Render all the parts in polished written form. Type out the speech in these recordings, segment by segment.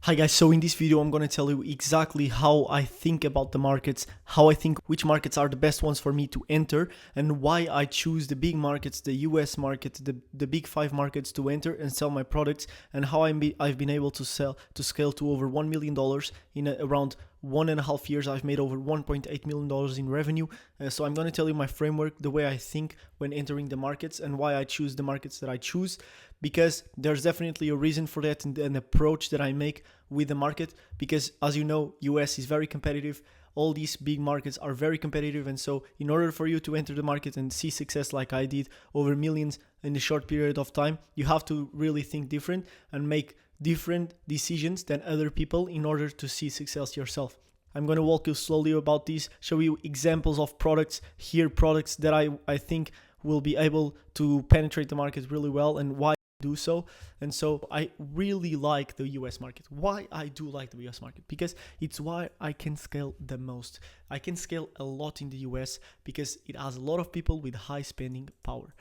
Hi guys, so in this video I'm going to tell you exactly how I think about the markets, how I think which markets are the best ones for me to enter, and why I choose the big markets, the US market, the big 5 markets to enter and sell my products, and how I've been able to scale to over $1 million in around 1.5 years. I've made over $1.8 million in revenue. So I'm going to tell you my framework, the way I think when entering the markets, and why I choose the markets that I choose, because there's definitely a reason for that and an approach that I make with the market. Because as you know, US is very competitive. All these big markets are very competitive, and so in order for you to enter the market and see success like I did, over millions in a short period of time, you have to really think different and make different decisions than other people in order to see success yourself. I'm going to walk you slowly about these, show you examples of products here, products that I think will be able to penetrate the market really well, and why I do so. And so I really like the US market. Why I do like the US market? Because it's why I can scale the most. I can scale a lot in the US because it has a lot of people with high spending power.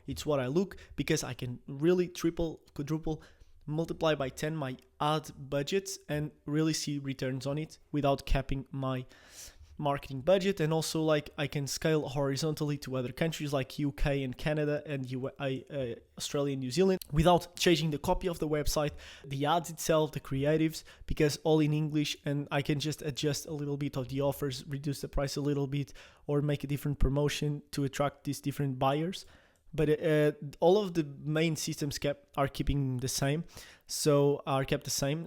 It's what I look, because I can really triple, quadruple, multiply by 10 my ad budgets and really see returns on it without capping my marketing budget. And also, like, I can scale horizontally to other countries like UK and Canada and Australia and New Zealand without changing the copy of the website, the ads itself, the creatives, because all in English, and I can just adjust a little bit of the offers, reduce the price a little bit, or make a different promotion to attract these different buyers. But all of the main systems are keeping the same,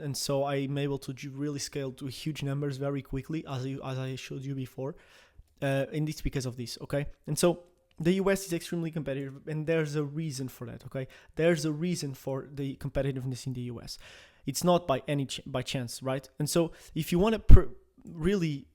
and so I'm able to really scale to huge numbers very quickly, as I showed you before, and it's because of this, okay? And so the US is extremely competitive, and there's a reason for that, okay? There's a reason for the competitiveness in the US. It's not by chance, right? And so if you want to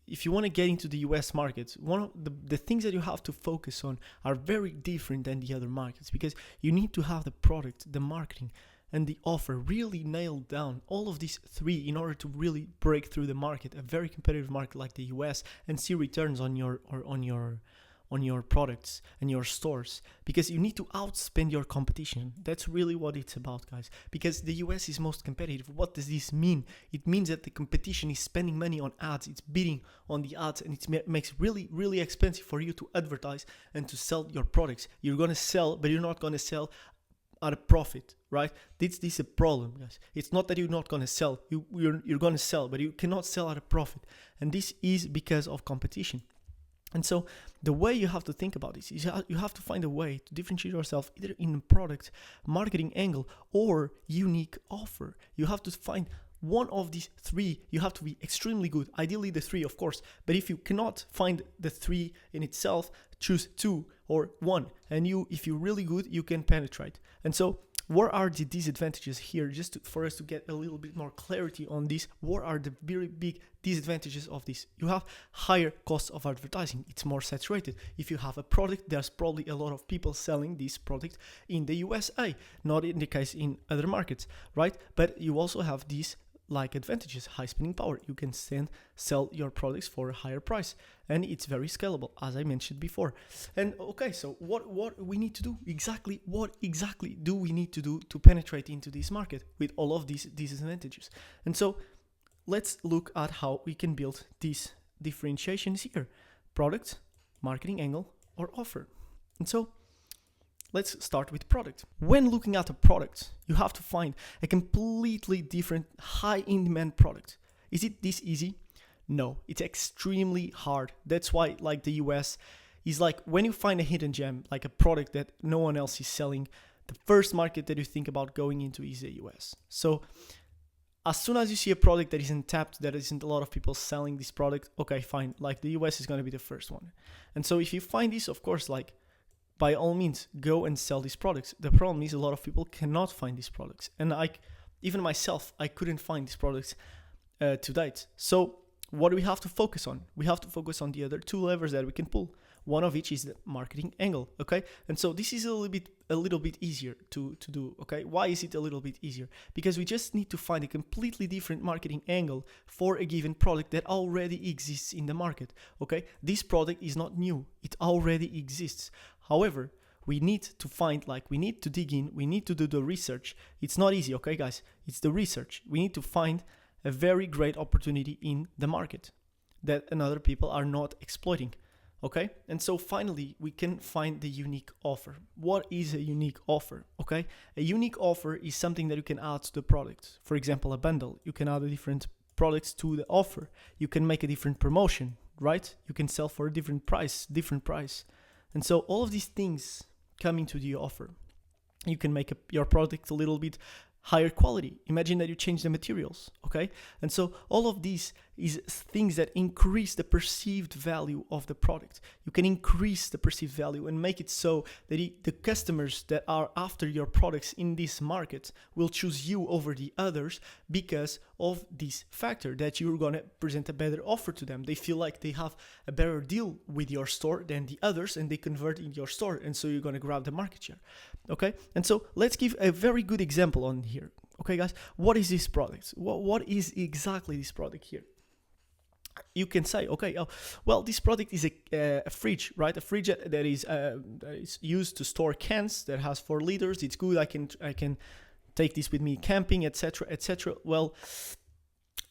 if you want to get into the US market, one of the things that you have to focus on are very different than the other markets, because you need to have the product, the marketing, and the offer really nailed down, all of these three, in order to really break through the market, a very competitive market like the US, and see returns on your products and your stores, because you need to outspend your competition. That's really what it's about, guys, because the US is most competitive. What does this mean? It means that the competition is spending money on ads, it's bidding on the ads, and it makes it really expensive for you to advertise and to sell your products. You're going to sell, but you're not going to sell at a profit, right? This is a problem, guys. It's not that you're not going to sell. You're going to sell, but you cannot sell at a profit, and this is because of competition. And so the way you have to think about this is you have to find a way to differentiate yourself, either in a product, marketing angle, or unique offer. You have to find one of these three. You have to be extremely good. Ideally the three, of course. But if you cannot find the three in itself, choose two or one. And if you're really good, you can penetrate. And so what are the disadvantages here? For us to get a little bit more clarity on this, what are the very big disadvantages of this? You have higher costs of advertising. It's more saturated. If you have a product, there's probably a lot of people selling this product in the USA, not in the case in other markets, right? But you also have these like advantages, high spending power. You can sell your products for a higher price, and it's very scalable, as I mentioned before. And okay, so what we need to do exactly? What exactly do we need to do to penetrate into this market with all of these disadvantages? And so let's look at how we can build these differentiations here: product, marketing angle, or offer. And so let's start with product. When looking at a product, you have to find a completely different, high in demand product. Is it this easy? No, it's extremely hard. That's why, like, the US is like, when you find a hidden gem, like a product that no one else is selling, the first market that you think about going into is the US. So as soon as you see a product that isn't tapped, that isn't a lot of people selling this product, okay, fine, like the US is going to be the first one. And so if you find this, of course, like, by all means, go and sell these products. The problem is a lot of people cannot find these products. And even myself, I couldn't find these products to date. So what do we have to focus on? We have to focus on the other two levers that we can pull. One of which is the marketing angle, okay? And so this is a little bit easier to do, okay? Why is it a little bit easier? Because we just need to find a completely different marketing angle for a given product that already exists in the market, okay? This product is not new. It already exists. However, we need to find, like, we need to dig in, we need to do the research. It's not easy, okay, guys? It's the research. We need to find a very great opportunity in the market that another people are not exploiting, okay? And so finally, we can find the unique offer. What is a unique offer, okay? A unique offer is something that you can add to the product. For example, a bundle. You can add a different products to the offer. You can make a different promotion, right? You can sell for a different price. And so all of these things come into the offer. You can make your product a little bit higher quality. Imagine that you change the materials, okay? And so all of these is things that increase the perceived value of the product. You can increase the perceived value and make it so that the customers that are after your products in this market will choose you over the others because of this factor that you're going to present a better offer to them. They feel like they have a better deal with your store than the others, and they convert in your store, and so you're going to grab the market share, okay? And so let's give a very good example on here, okay, guys? What is this product? What is exactly this product here? You can say, okay, well, this product is a fridge, right? A fridge that is used to store cans, that has 4 liters. It's good. I can take this with me camping, etc., etc. Well,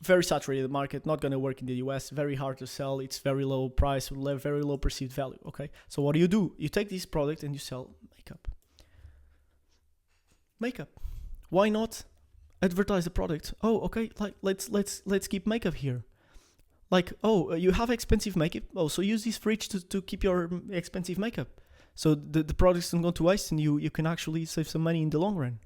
very saturated market, not going to work in the US, very hard to sell. It's very low price, very low perceived value, okay? So what do? You take this product and you sell makeup. Why not advertise the product? Oh, okay, like let's keep makeup here. Like, oh, you have expensive makeup. Oh, so use this fridge to keep your expensive makeup. So the product doesn't go to waste, and you can actually save some money in the long run.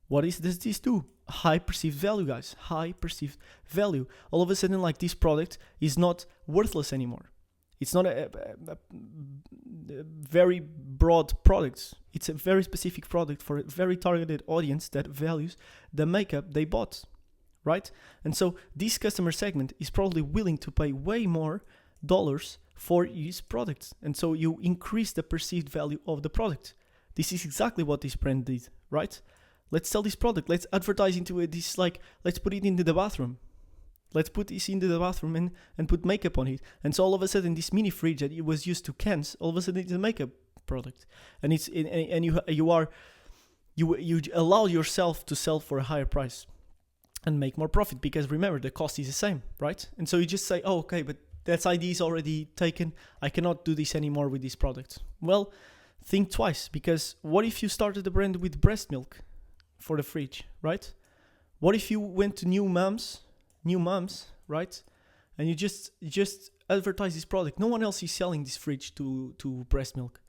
What does this do? High perceived value, guys. High perceived value. All of a sudden, like, this product is not worthless anymore. It's not a very broad product. It's a very specific product for a very targeted audience that values the makeup they bought, right? And so this customer segment is probably willing to pay way more dollars for these products. And so you increase the perceived value of the product. This is exactly what this brand did, right? Let's sell this product. Let's advertise into it. This, like, let's put it into the bathroom. Let's put this into the bathroom and put makeup on it. And so all of a sudden, this mini fridge that it was used to cans, all of a sudden it's a makeup product. And you allow yourself to sell for a higher price and make more profit, because remember, the cost is the same, right? And so you just say, oh, okay, but that idea is already taken. I cannot do this anymore with this product. Well, think twice, because what if you started a brand with breast milk for the fridge, right? What if you went to new moms, right? And you just advertise this product. No one else is selling this fridge to breast milk.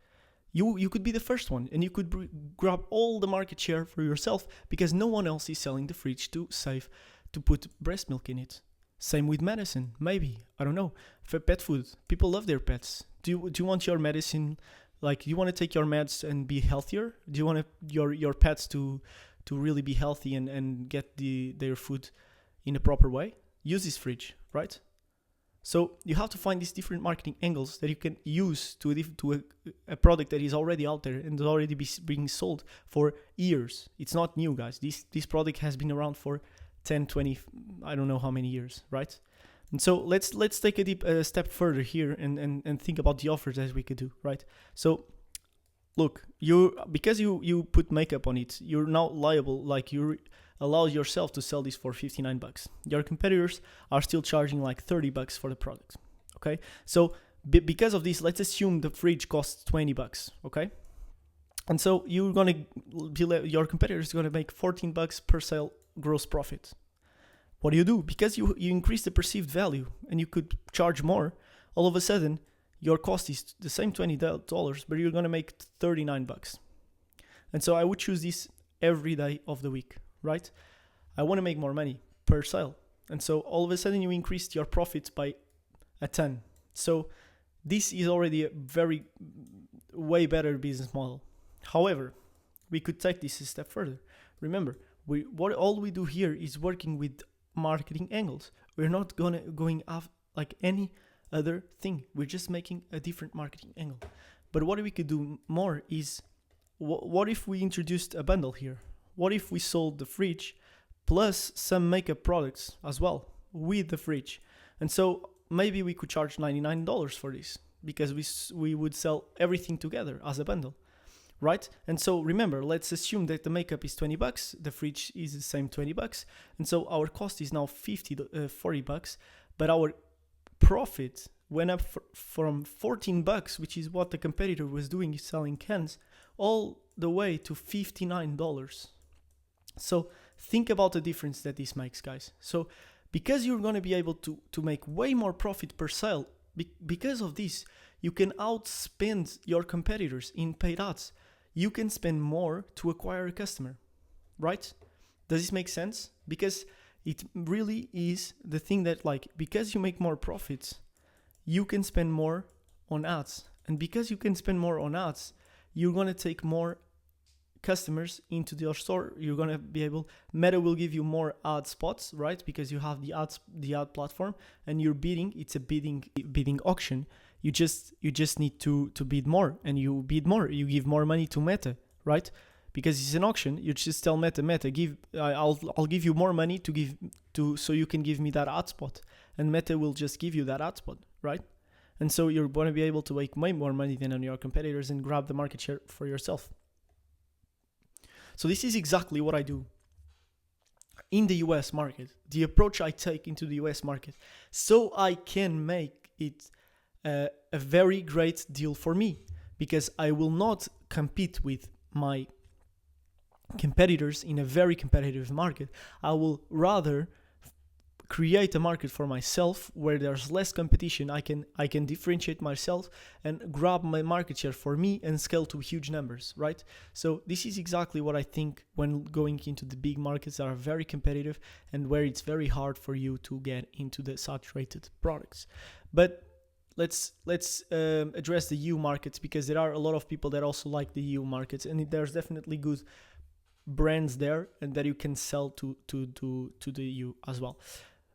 You could be the first one, and you could grab all the market share for yourself, because no one else is selling the fridge to put breast milk in it. Same with medicine, maybe, I don't know. For pet food, people love their pets. Do you want your medicine, like, do you want to take your meds and be healthier? Do you want your pets to really be healthy and get their food in a proper way? Use this fridge, right? So you have to find these different marketing angles that you can use to a product that is already out there and is already being sold for years. It's not new, guys. This product has been around for 10, 20, I don't know how many years, right? And so let's take a step further here and think about the offers that we could do, right? So look, because you put makeup on it, you're now liable, like, you allow yourself to sell this for $59. Your competitors are still charging like $30 for the product, okay? So because of this, let's assume the fridge costs $20, okay? And so your competitor is going to make $14 per sale gross profit. What do? Because you increase the perceived value and you could charge more, all of a sudden your cost is the same $20, but you're going to make $39. And so I would choose this every day of the week, right? I want to make more money per sale. And so all of a sudden you increased your profits by a ton. So this is already a way better business model. However, we could take this a step further. Remember, all we do here is working with marketing angles. We're not going off like any other thing. We're just making a different marketing angle. But what we could do more is, what if we introduced a bundle here? What if we sold the fridge plus some makeup products as well with the fridge? And so maybe we could charge $99 for this, because we would sell everything together as a bundle. right? And so remember, let's assume that the makeup is 20 bucks, the fridge is the same 20 bucks, and so our cost is now 40 bucks, but our profit went up from 14 bucks, which is what the competitor was doing selling cans, all the way to $59. So think about the difference that this makes, guys. So because you're going to be able to make way more profit per sale, because of this, you can outspend your competitors in paid ads. You can spend more to acquire a customer, right? Does this make sense? Because it really is the thing that, like, because you make more profits, you can spend more on ads. And because you can spend more on ads, you're going to take more customers into your store. You're going to be able, Meta will give you more ad spots, right? Because you have the ad platform, and you're bidding. It's a bidding auction. You just need to bid more, and you bid more. You give more money to Meta, right? Because it's an auction. You just tell Meta, I'll give you more money so you can give me that ad spot, and Meta will just give you that ad spot, right? And so you're going to be able to make way more money than on your competitors and grab the market share for yourself. So this is exactly what I do in the US market, the approach I take into the US market, so I can make it a very great deal for me, because I will not compete with my competitors in a very competitive market. I will rather create a market for myself where there's less competition. I can differentiate myself and grab my market share for me and scale to huge numbers, right? So this is exactly what I think when going into the big markets that are very competitive and where it's very hard for you to get into the saturated products. But let's address the EU markets, because there are a lot of people that also like the EU markets, and there's definitely good brands there and that you can sell to the EU as well.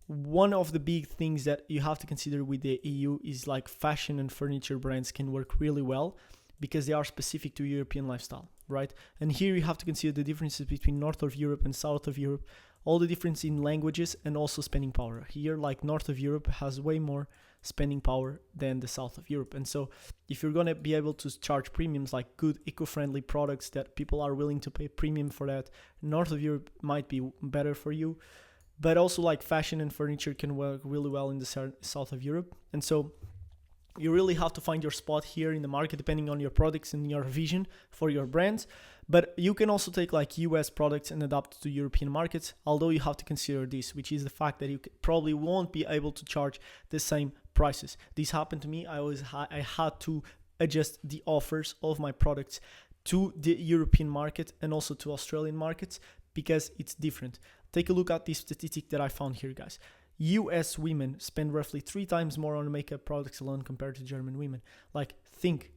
One of the big things that you have to consider with the EU is like fashion and furniture brands can work really well because they are specific to European lifestyle, right? And here you have to consider the differences between north of Europe and south of Europe, all the difference in languages and also spending power. Here, like north of Europe has way more spending power than the south of Europe. And so if you're going to be able to charge premiums, like good eco-friendly products that people are willing to pay premium for, that north of Europe might be better for you. But also like fashion and furniture can work really well in the south of Europe. And so you really have to find your spot here in the market depending on your products and your vision for your brands. But you can also take like US products and adapt to European markets, although you have to consider this, which is the fact that you probably won't be able to charge the same prices. This happened to me. I had to adjust the offers of my products to the European market and also to Australian markets because it's different. Take a look at this statistic that I found here, guys. US women spend roughly 3 times more on makeup products alone compared to German women. Like, think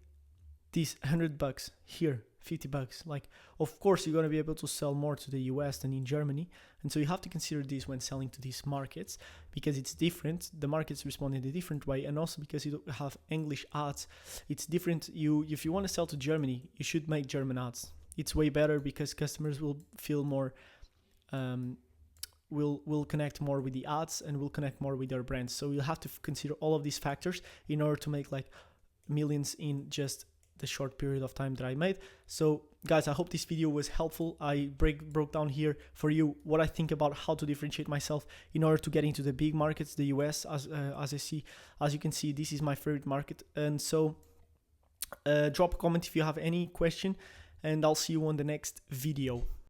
these $100 here, $50. Like, of course, you're going to be able to sell more to the US than in Germany. And so you have to consider this when selling to these markets because it's different. The markets respond in a different way. And also because you don't have English ads, it's different. If you want to sell to Germany, you should make German ads. It's way better because customers will feel more, will connect more with the ads and will connect more with their brands. So you'll have to consider all of these factors in order to make like millions in just the short period of time that I made. So guys, I hope this video was helpful. I broke down here for you what I think about how to differentiate myself in order to get into the big markets, the US. As you can see, this is my favorite market. And so drop a comment if you have any question, and I'll see you on the next video.